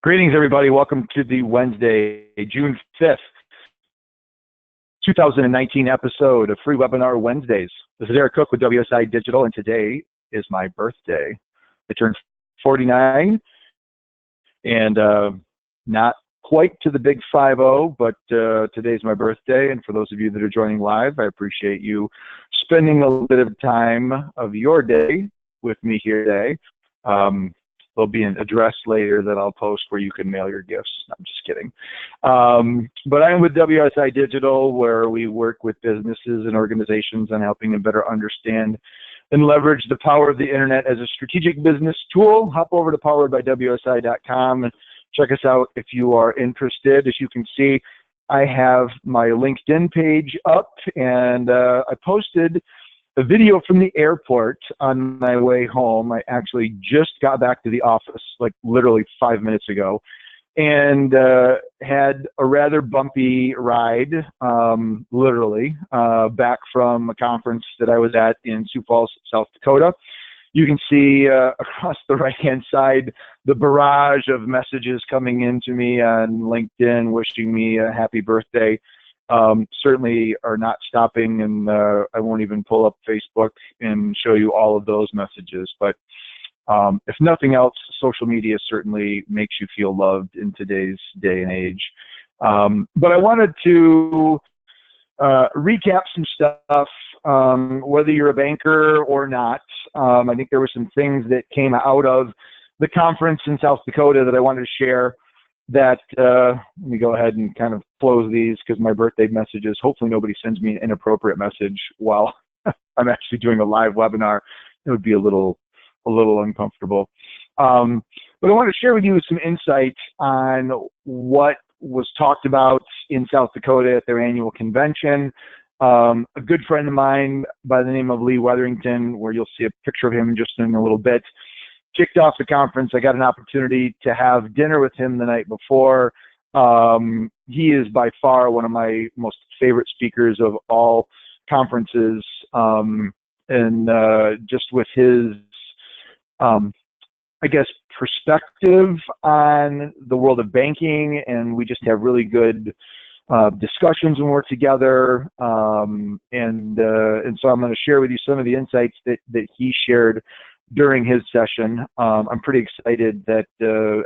Greetings, everybody. Welcome to the Wednesday, June 5th, 2019 episode of Free Webinar Wednesdays. This is Eric Cook with WSI Digital, and today is my birthday. I turned 49, and not quite to the big 5-0, but today's my birthday, and for those of you that are joining live, I appreciate you spending a little bit of time of your day with me here today. There'll be an address later that I'll post where you can mail your gifts. I'm just kidding. But I'm with WSI Digital, where we work with businesses and organizations on helping them better understand and leverage the power of the internet as a strategic business tool. Hop over to poweredbywsi.com and check us out if you are interested. As you can see, I have my LinkedIn page up, and I posted a video from the airport on my way home. I actually just got back to the office, like literally 5 minutes ago, and had a rather bumpy ride, literally, back from a conference that I was at in Sioux Falls, South Dakota. You can see across the right-hand side the barrage of messages coming into me on LinkedIn wishing me a happy birthday. Certainly are not stopping, and I won't even pull up Facebook and show you all of those messages. But if nothing else, social media certainly makes you feel loved in today's day and age. But I wanted to recap some stuff, whether you're a banker or not. I think there were some things that came out of the conference in South Dakota that I wanted to share. That let me go ahead and kind of close these, because my birthday messages, hopefully nobody sends me an inappropriate message while I'm actually doing a live webinar. It would be a little uncomfortable. But I want to share with you some insights on what was talked about in South Dakota at their annual convention. A good friend of mine by the name of Lee Wetherington, where you'll see a picture of him just in a little bit, kicked off the conference. I got an opportunity to have dinner with him the night before. He is by far one of my most favorite speakers of all conferences, and just with his, I guess, perspective on the world of banking, and we just have really good discussions when we're together. And so I'm going to share with you some of the insights that he shared during his session. I'm pretty excited that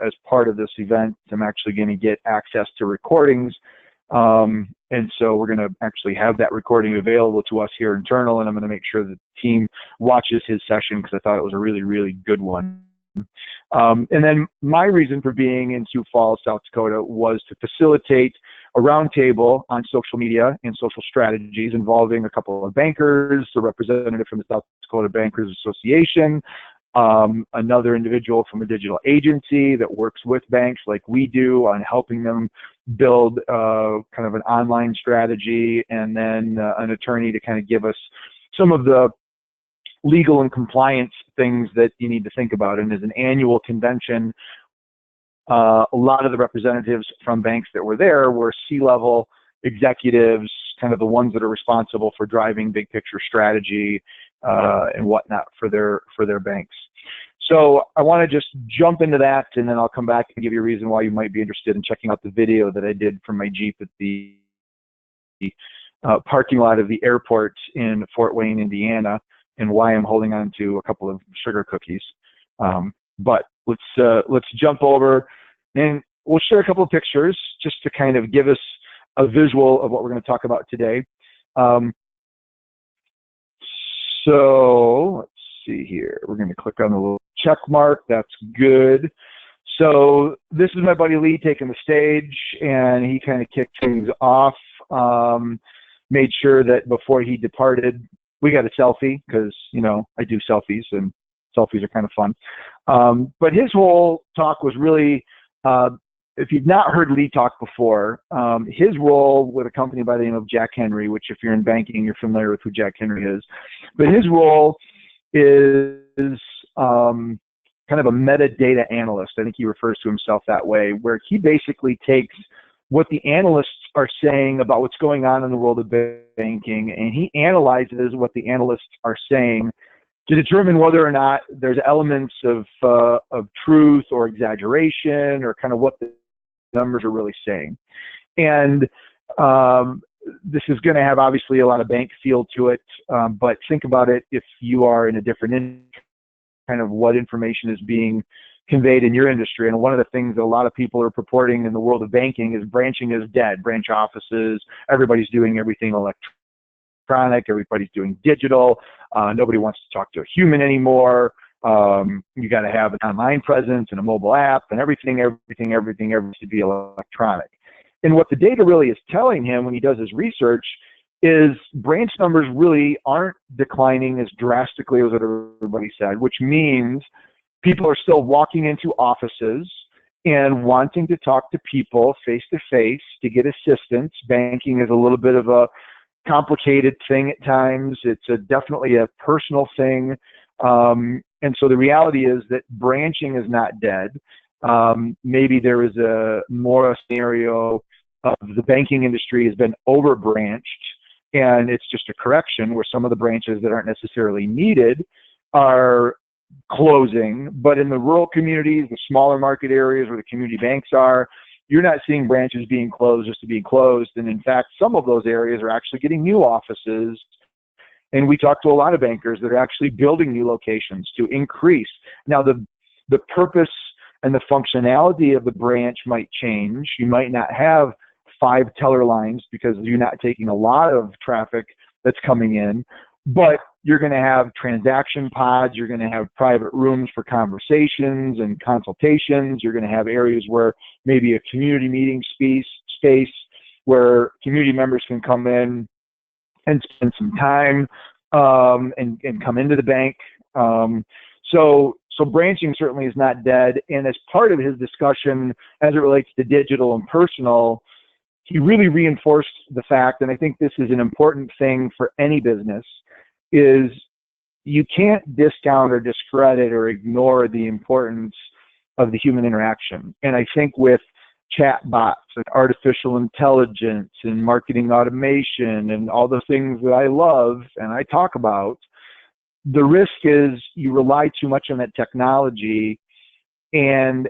as part of this event, I'm actually going to get access to recordings. And so we're going to actually have that recording available to us here internal, and I'm going to make sure the team watches his session, because I thought it was a really, really good one. And then my reason for being in Sioux Falls, South Dakota, was to facilitate a roundtable on social media and social strategies involving a couple of bankers, a representative from the South Dakota Bankers Association, another individual from a digital agency that works with banks like we do on helping them build kind of an online strategy, and then an attorney to kind of give us some of the legal and compliance things that you need to think about. And as an annual convention, a lot of the representatives from banks that were there were C-level executives, kind of the ones that are responsible for driving big picture strategy and whatnot for their banks. So I want to just jump into that, and then I'll come back and give you a reason why you might be interested in checking out the video that I did from my Jeep at the parking lot of the airport in Fort Wayne, Indiana, and why I'm holding on to a couple of sugar cookies. But let's jump over, and we'll share a couple of pictures just to kind of give us a visual of what we're going to talk about today. So let's see here. We're going to click on the little check mark. That's good. So this is my buddy Lee taking the stage, and he kind of kicked things off. Made sure that before he departed, we got a selfie, because, you know, I do selfies, and selfies are kind of fun. But his whole talk was really, if you've not heard Lee talk before, his role with a company by the name of Jack Henry, which if you're in banking, you're familiar with who Jack Henry is. But his role is kind of a metadata analyst. I think he refers to himself that way, where he basically takes what the analysts are saying about what's going on in the world of banking, and he analyzes what the analysts are saying to determine whether or not there's elements of truth or exaggeration or kind of what the numbers are really saying. And this is going to have obviously a lot of bank feel to it, but think about it if you are in a different industry, kind of what information is being conveyed in your industry. And one of the things that a lot of people are purporting in the world of banking is branching is dead. Branch offices, everybody's doing everything electronic, everybody's doing digital. Nobody wants to talk to a human anymore. You got to have an online presence and a mobile app, and everything to be electronic. And what the data really is telling him when he does his research is branch numbers really aren't declining as drastically as what everybody said, which means people are still walking into offices and wanting to talk to people face to face to get assistance. Banking is a little bit of a complicated thing at times. It's definitely a personal thing. And so the reality is that branching is not dead. Maybe there is a scenario of the banking industry has been over branched, and it's just a correction where some of the branches that aren't necessarily needed are closing. But in the rural communities, the smaller market areas where the community banks are, you're not seeing branches being closed just to be closed. And in fact, some of those areas are actually getting new offices. And we talk to a lot of bankers that are actually building new locations to increase. Now, the purpose and the functionality of the branch might change. You might not have 5 teller lines because you're not taking a lot of traffic that's coming in, but you're going to have transaction pods. You're going to have private rooms for conversations and consultations. You're going to have areas where maybe a community meeting space where community members can come in and spend some time and come into the bank. So branching certainly is not dead. And as part of his discussion as it relates to digital and personal, he really reinforced the fact, and I think this is an important thing for any business, is you can't discount or discredit or ignore the importance of the human interaction. And I think with chatbots and artificial intelligence and marketing automation and all the things that I love and I talk about, the risk is you rely too much on that technology, and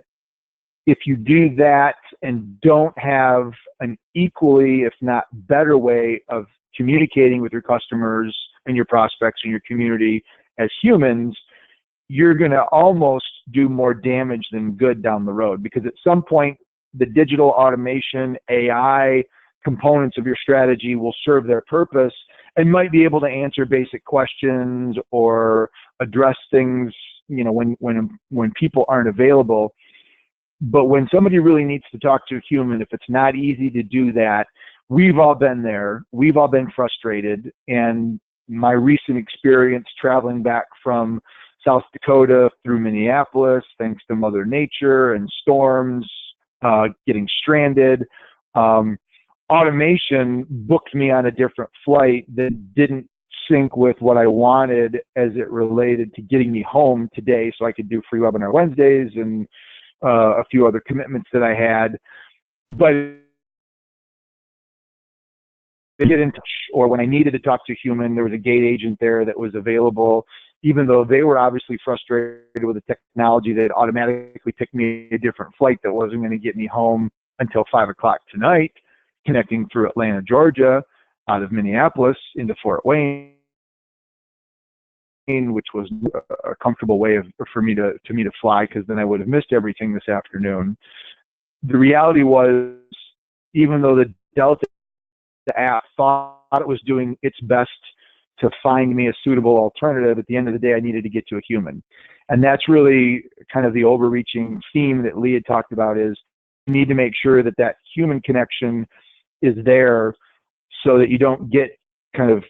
if you do that and don't have an equally, if not better way of communicating with your customers and your prospects and your community as humans, you're going to almost do more damage than good down the road, because at some point the digital automation, AI components of your strategy will serve their purpose and might be able to answer basic questions or address things, you know, when people aren't available. But when somebody really needs to talk to a human, if it's not easy to do that, we've all been there. We've all been frustrated. And my recent experience traveling back from South Dakota through Minneapolis, thanks to Mother Nature and storms, getting stranded, automation booked me on a different flight that didn't sync with what I wanted as it related to getting me home today so I could do free webinar Wednesdays and a few other commitments that I had. But to get in touch, or when I needed to talk to a human, there was a gate agent there that was available, even though they were obviously frustrated with the technology. They'd automatically pick me a different flight that wasn't going to get me home until 5 o'clock tonight, connecting through Atlanta, Georgia, out of Minneapolis into Fort Wayne, which was a comfortable way for me to fly, because then I would have missed everything this afternoon. The reality was, even though the Delta app thought it was doing its best to find me a suitable alternative, at the end of the day, I needed to get to a human. And that's really kind of the overreaching theme that Lee had talked about, is you need to make sure that that human connection is there so that you don't get kind of,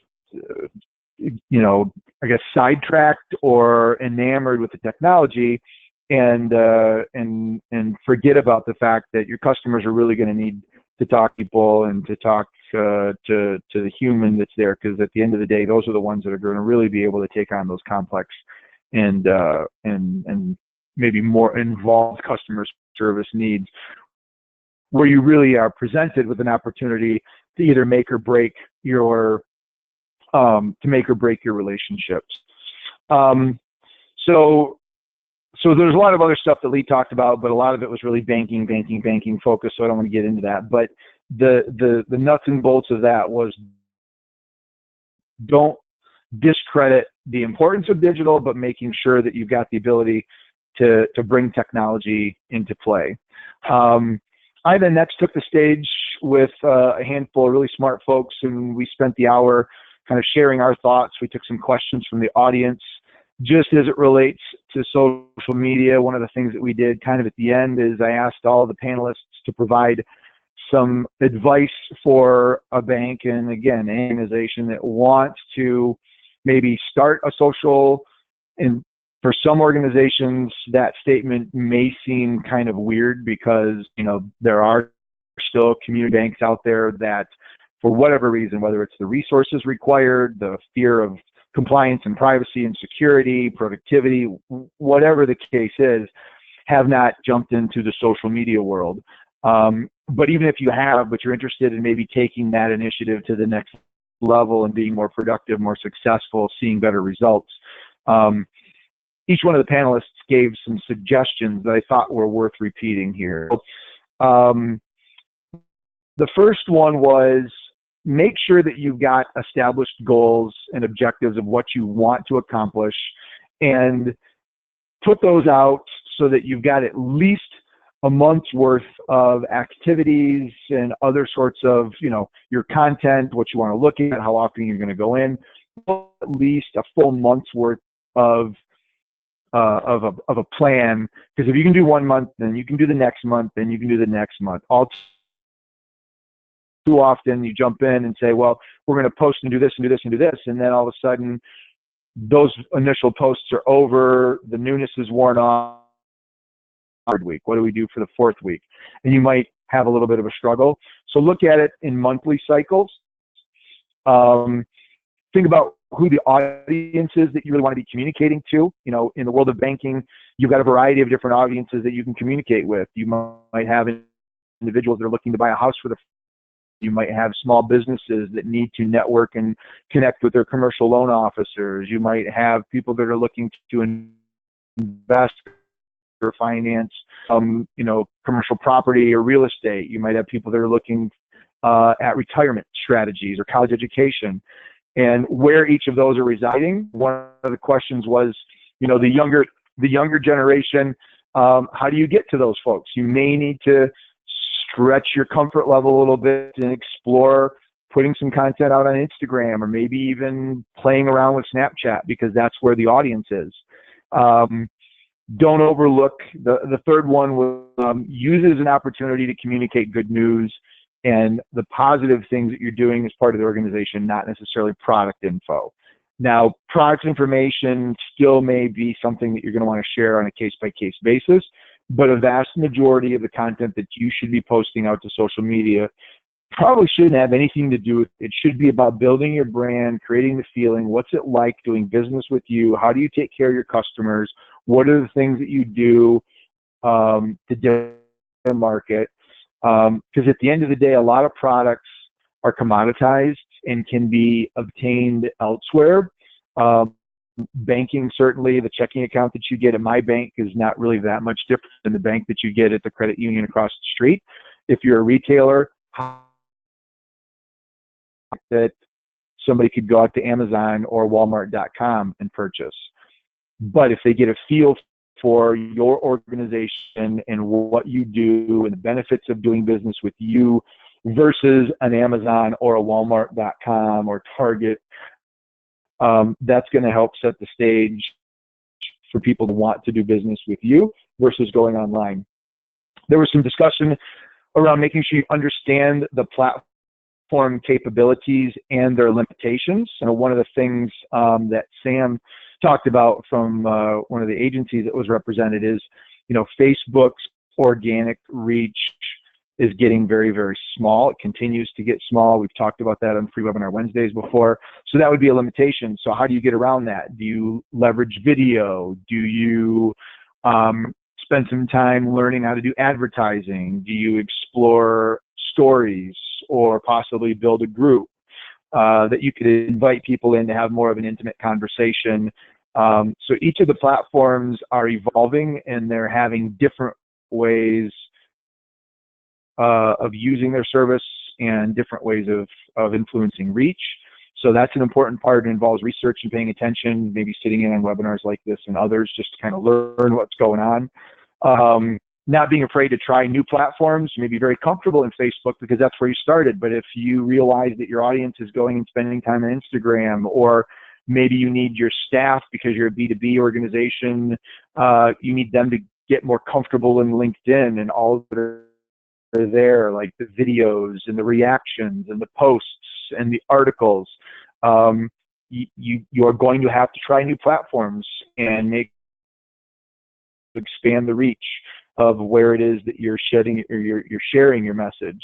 you know, I guess, sidetracked or enamored with the technology and forget about the fact that your customers are really going to need to talk to people and to talk to the human that's there, because at the end of the day, those are the ones that are going to really be able to take on those complex and maybe more involved customer service needs, where you really are presented with an opportunity to either make or break your relationships. So there's a lot of other stuff that Lee talked about, but a lot of it was really banking focused. So I don't want to get into that. But the nuts and bolts of that was, don't discredit the importance of digital, but making sure that you've got the ability to bring technology into play. I then next took the stage with a handful of really smart folks, and we spent the hour kind of sharing our thoughts. We took some questions from the audience. Just as it relates to social media, one of the things that we did kind of at the end is I asked all the panelists to provide some advice for a bank, and again, an organization that wants to maybe start a social. And for some organizations, that statement may seem kind of weird because, you know, there are still community banks out there that, for whatever reason, whether it's the resources required, the fear of compliance and privacy and security, productivity, whatever the case is, have not jumped into the social media world. But even if you have, but you're interested in maybe taking that initiative to the next level and being more productive, more successful, seeing better results, each one of the panelists gave some suggestions that I thought were worth repeating here. The first one was, make sure that you've got established goals and objectives of what you want to accomplish, and put those out so that you've got at least a month's worth of activities and other sorts of, you know, your content, what you want to look at, how often you're going to go in, at least a full month's worth of a plan. Because if you can do 1 month, then you can do the next month, then you can do the next month. All too often you jump in and say, well, we're going to post and do this and do this and do this, and then all of a sudden those initial posts are over, the newness is worn off. Third week, what do we do for the fourth week? And you might have a little bit of a struggle. So look at it in monthly cycles. Think about who the audience is that you really want to be communicating to. You know, in the world of banking, you've got a variety of different audiences that you can communicate with. You might have individuals that are looking to buy a house for the. You might have small businesses that need to network and connect with their commercial loan officers. You might have people that are looking to invest or finance, you know, commercial property or real estate. You might have people that are looking at retirement strategies or college education. And where each of those are residing, one of the questions was, you know, the younger generation, how do you get to those folks? You may need to stretch your comfort level a little bit and explore putting some content out on Instagram, or maybe even playing around with Snapchat, because that's where the audience is. Don't overlook the third one was use it as an opportunity to communicate good news and the positive things that you're doing as part of the organization, not necessarily product info. Now, product information still may be something that you're going to want to share on a case-by-case basis, but a vast majority of the content that you should be posting out to social media probably shouldn't have anything to do with it. It should be about building your brand, creating the feeling. What's it like doing business with you? How do you take care of your customers? What are the things that you do to market? Because at the end of the day, a lot of products are commoditized and can be obtained elsewhere. Banking, certainly, the checking account that you get at my bank is not really that much different than the bank that you get at the credit union across the street. If you're a retailer, that somebody could go out to Amazon or Walmart.com and purchase. But if they get a feel for your organization and what you do and the benefits of doing business with you versus an Amazon or a Walmart.com or Target, that's going to help set the stage for people to want to do business with you versus going online. There was some discussion around making sure you understand the platform capabilities and their limitations. And one of the things that Sam talked about from one of the agencies that was represented is, you know, Facebook's organic reach is getting very, very small. It continues to get small. We've talked about that on Free Webinar Wednesdays before. So that would be a limitation. So how do you get around that? Do you leverage video? Do you spend some time learning how to do advertising? Do you explore stories or possibly build a group that you could invite people in to have more of an intimate conversation So each of the platforms are evolving, and they're having different ways of using their service and different ways of influencing reach. So that's an important part. It involves research and paying attention, maybe sitting in on webinars like this and others just to kind of learn what's going on. Not being afraid to try new platforms, maybe very comfortable in Facebook because that's where you started. But if you realize that your audience is going and spending time on Instagram, or maybe you need your staff because you're a B2B organization, you need them to get more comfortable in LinkedIn and all that are there, like the videos and the reactions and the posts and the articles. You are going to have to try new platforms and expand the reach of where it is that you're shedding or you're sharing your message.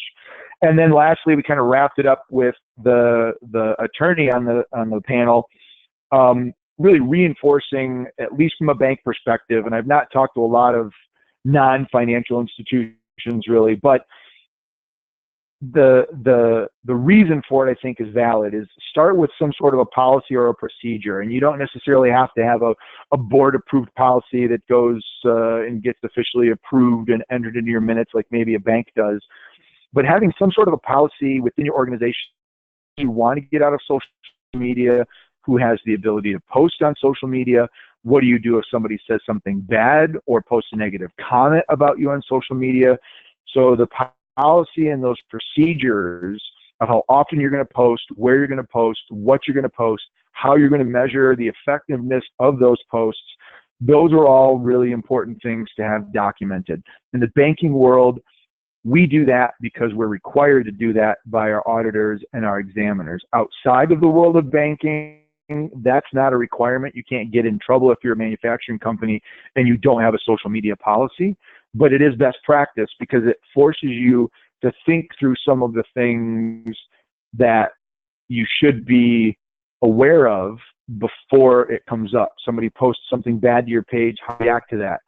And then lastly, we kind of wrapped it up with the attorney on the panel, really reinforcing, at least from a bank perspective, and I've not talked to a lot of non-financial institutions really, but the reason for it, I think, is valid, is start with some sort of a policy or a procedure. And you don't necessarily have to have a board approved policy that goes and gets officially approved and entered into your minutes like maybe a bank does, but having some sort of a policy within your organization. You want to get out of social media, who has the ability to post on social media. What do you do if somebody says something bad or posts a negative comment about you on social media? So the policy and those procedures of how often you're going to post, where you're going to post, what you're going to post, how you're going to measure the effectiveness of those posts, those are all really important things to have documented. In the banking world, we do that because we're required to do that by our auditors and our examiners. Outside of the world of banking, that's not a requirement. You can't get in trouble if you're a manufacturing company and you don't have a social media policy, but it is best practice because it forces you to think through some of the things that you should be aware of before it comes up. Somebody posts something bad to your page, how do you react to that?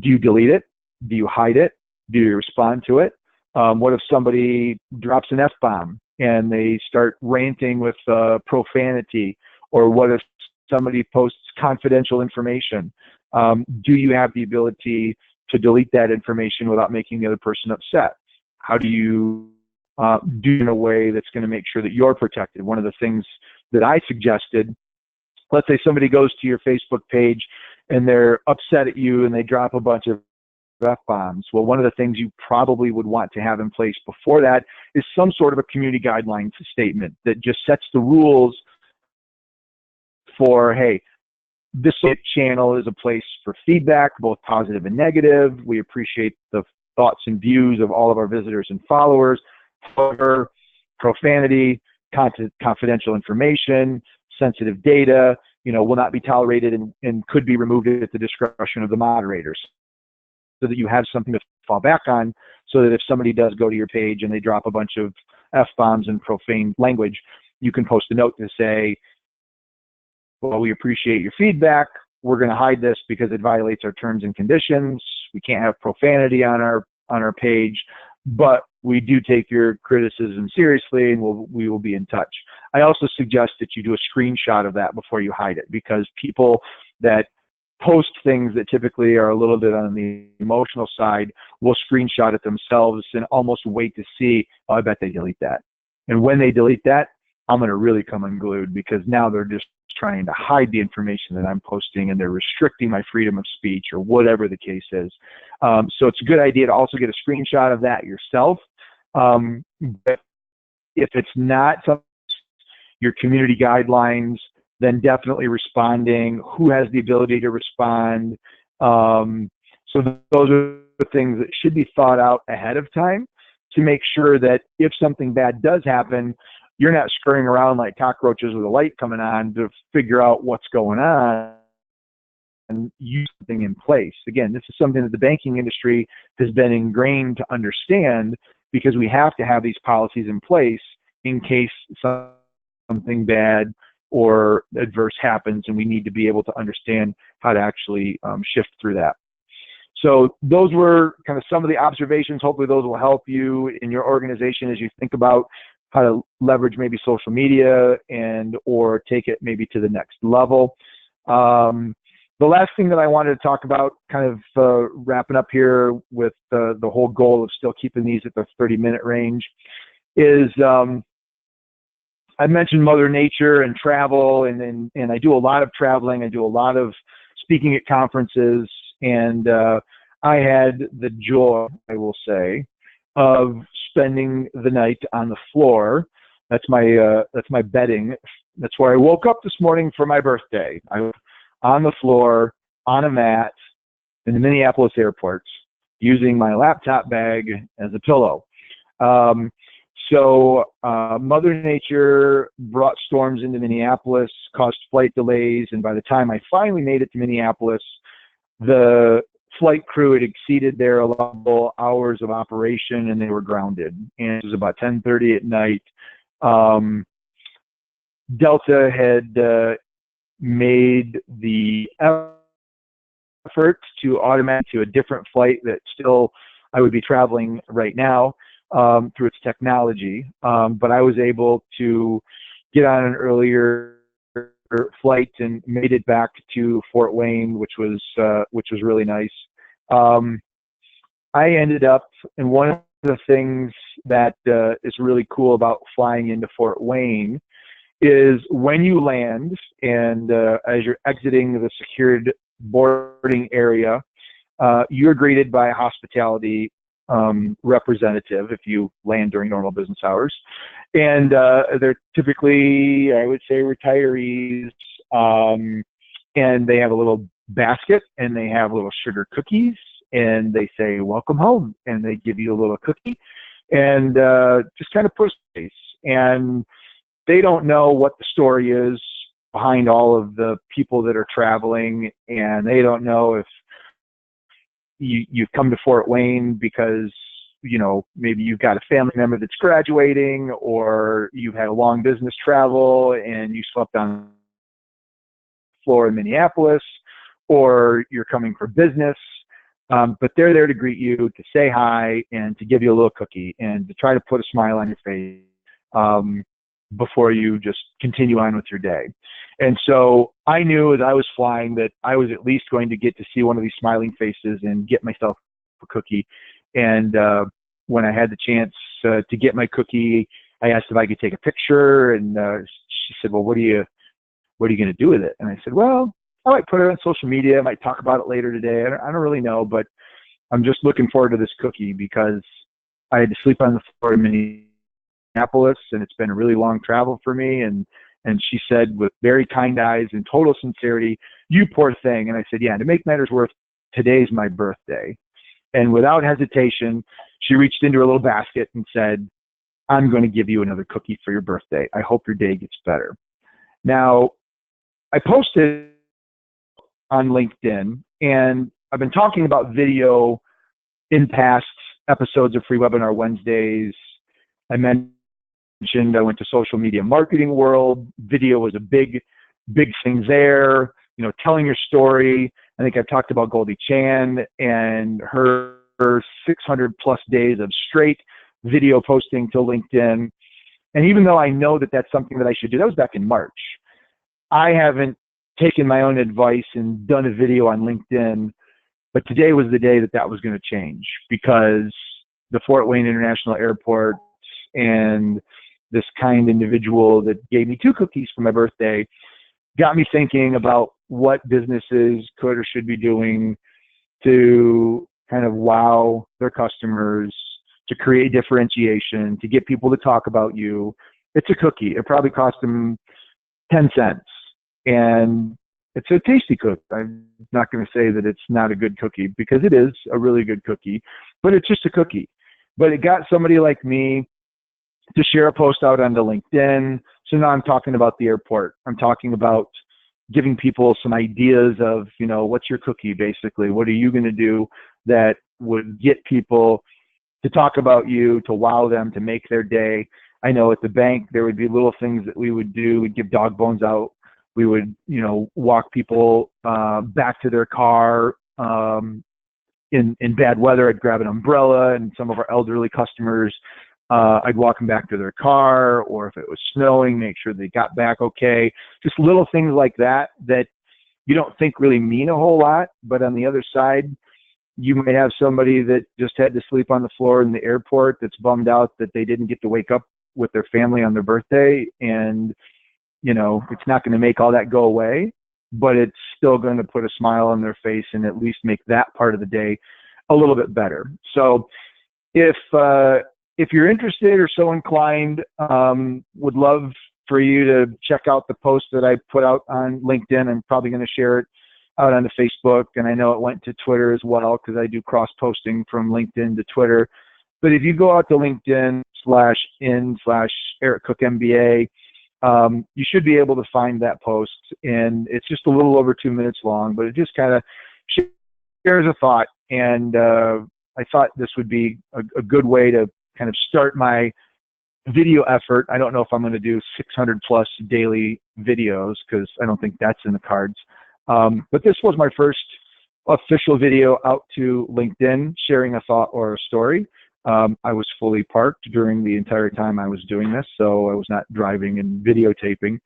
Do you delete it? Do you hide it? Do you respond to it? What if somebody drops an F-bomb and they start ranting with profanity? Or what if somebody posts confidential information? Do you have the ability to delete that information without making the other person upset? How do you do it in a way that's going to make sure that you're protected? One of the things that I suggested, let's say somebody goes to your Facebook page and they're upset at you and they drop a bunch of F-bombs. Well, one of the things you probably would want to have in place before that is some sort of a community guidelines statement that just sets the rules for, hey, this channel is a place for feedback, both positive and negative. We appreciate the thoughts and views of all of our visitors and followers. However, profanity, confidential information, sensitive data, will not be tolerated and could be removed at the discretion of the moderators, so that you have something to fall back on, so that if somebody does go to your page and they drop a bunch of F-bombs and profane language, you can post a note to say, well, we appreciate your feedback. We're going to hide this because it violates our terms and conditions. We can't have profanity on our page, but we do take your criticism seriously, and we will be in touch. I also suggest that you do a screenshot of that before you hide it, because people that post things that typically are a little bit on the emotional side will screenshot it themselves and almost wait to see, oh, I bet they delete that. And when they delete that, I'm going to really come unglued, because now they're just trying to hide the information that I'm posting, and they're restricting my freedom of speech, or whatever the case is. So it's a good idea to also get a screenshot of that yourself. But if it's not your community guidelines, then definitely responding. Who has the ability to respond? So those are the things that should be thought out ahead of time to make sure that if something bad does happen, you're not scurrying around like cockroaches with a light coming on to figure out what's going on and use something in place. Again, this is something that the banking industry has been ingrained to understand, because we have to have these policies in place in case something bad or adverse happens, and we need to be able to understand how to actually shift through that. So those were kind of some of the observations. Hopefully those will help you in your organization as you think about how to leverage maybe social media and or take it maybe to the next level. The last thing that I wanted to talk about, kind of wrapping up here with the whole goal of still keeping these at the 30-minute range, is I mentioned Mother Nature and travel, and I do a lot of traveling. I do a lot of speaking at conferences, and I had the joy, I will say, of spending the night on the floor. That's my bedding. That's where I woke up this morning for my birthday. I was on the floor, on a mat, in the Minneapolis airport, using my laptop bag as a pillow. So Mother Nature brought storms into Minneapolis, caused flight delays, and by the time I finally made it to Minneapolis, the flight crew had exceeded their allowable hours of operation, and they were grounded. And it was about 10:30 at night. Delta had made the effort to automate to a different flight that still I would be traveling right now through its technology, but I was able to get on an earlier flight and made it back to Fort Wayne, which was really nice. I ended up, and one of the things that is really cool about flying into Fort Wayne is when you land and as you're exiting the secured boarding area, you're greeted by a hospitality representative if you land during normal business hours. And they're typically, I would say, retirees, and they have a little basket and they have little sugar cookies and they say, "Welcome home," and they give you a little cookie and just kind of push face. And they don't know what the story is behind all of the people that are traveling, and they don't know if you've come to Fort Wayne because, you know, maybe you've got a family member that's graduating, or you've had a long business travel and you slept on the floor in Minneapolis, or you're coming for business. But they're there to greet you, to say hi, and to give you a little cookie, and to try to put a smile on your face before you just continue on with your day. And so I knew as I was flying that I was at least going to get to see one of these smiling faces and get myself a cookie. And when I had the chance to get my cookie, I asked if I could take a picture, and she said, "Well, what are you going to do with it?" And I said, "Well, I might put it on social media. I might talk about it later today. I don't really know, but I'm just looking forward to this cookie because I had to sleep on the floor in Minneapolis, and it's been a really long travel for me." And she said with very kind eyes and total sincerity, "You poor thing." And I said, "Yeah, to make matters worse, today's my birthday." And without hesitation, she reached into her little basket and said, "I'm going to give you another cookie for your birthday. I hope your day gets better." Now, I posted on LinkedIn, and I've been talking about video in past episodes of Free Webinar Wednesdays. I mentioned I went to Social Media Marketing World. Video was a big thing there. You know, telling your story. I think I've talked about Goldie Chan and her 600 plus days of straight video posting to LinkedIn. And even though I know that that's something that I should do, that was back in March. I haven't taken my own advice and done a video on LinkedIn, but today was the day that that was going to change, because the Fort Wayne International Airport and this kind individual that gave me 2 cookies for my birthday got me thinking about what businesses could or should be doing to kind of wow their customers, to create differentiation, to get people to talk about you. It's a cookie. It probably cost them 10 cents. And it's a tasty cookie. I'm not going to say that it's not a good cookie, because it is a really good cookie, but it's just a cookie. But it got somebody like me to share a post out onto LinkedIn. So now I'm talking about the airport. I'm talking about giving people some ideas of, you know, what's your cookie basically? What are you going to do that would get people to talk about you, to wow them, to make their day? I know at the bank there would be little things that we would do. We'd give dog bones out. We would, you know, walk people back to their car in bad weather. I'd grab an umbrella, and some of our elderly customers, I'd walk them back to their car, or if it was snowing, make sure they got back okay. Just little things like that that you don't think really mean a whole lot, but on the other side, you may have somebody that just had to sleep on the floor in the airport that's bummed out that they didn't get to wake up with their family on their birthday. And, it's not going to make all that go away, but it's still going to put a smile on their face and at least make that part of the day a little bit better. So if you're interested or so inclined, would love for you to check out the post that I put out on LinkedIn. I'm probably going to share it out onto Facebook, and I know it went to Twitter as well because I do cross-posting from LinkedIn to Twitter. But if you go out to LinkedIn/in/Eric Cook MBA, you should be able to find that post, and it's just a little over 2 minutes long, but it just kind of shares a thought, and I thought this would be a good way to kind of start my video effort. I don't know if I'm going to do 600 plus daily videos because I don't think that's in the cards. But this was my first official video out to LinkedIn sharing a thought or a story. I was fully parked during the entire time I was doing this, so I was not driving and videotaping.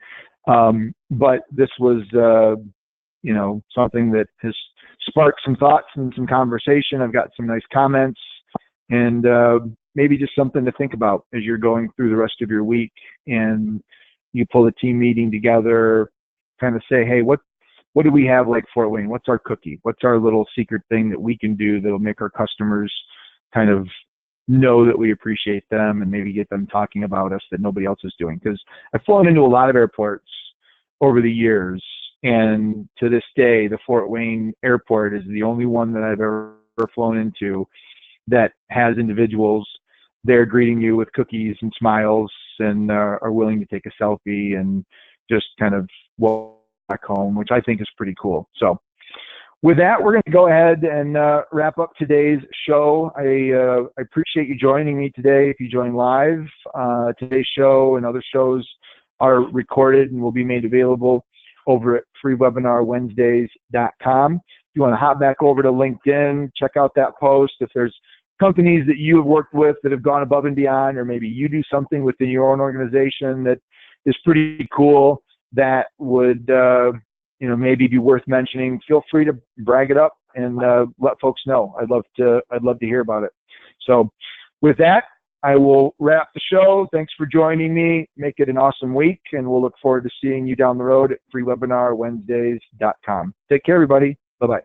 But this was, something that has sparked some thoughts and some conversation. I've got some nice comments, and maybe just something to think about as you're going through the rest of your week and you pull a team meeting together, kind of say, hey, what do we have like Fort Wayne? What's our cookie? What's our little secret thing that we can do that'll make our customers kind of know that we appreciate them and maybe get them talking about us that nobody else is doing? Because I've flown into a lot of airports over the years, and to this day, the Fort Wayne airport is the only one that I've ever flown into that has individuals there greeting you with cookies and smiles and are willing to take a selfie and just kind of walk back home, which I think is pretty cool. So with that, we're going to go ahead and wrap up today's show. I appreciate you joining me today. If you join live, today's show and other shows are recorded and will be made available over at freewebinarwednesdays.com. If you want to hop back over to LinkedIn, check out that post. If there's companies that you have worked with that have gone above and beyond, or maybe you do something within your own organization that is pretty cool that would maybe be worth mentioning, feel free to brag it up and let folks know. I'd love to hear about it. So with that, I will wrap the show. Thanks for joining me. Make it an awesome week, and we'll look forward to seeing you down the road at freewebinarwednesdays.com. Take care, everybody. Bye-bye.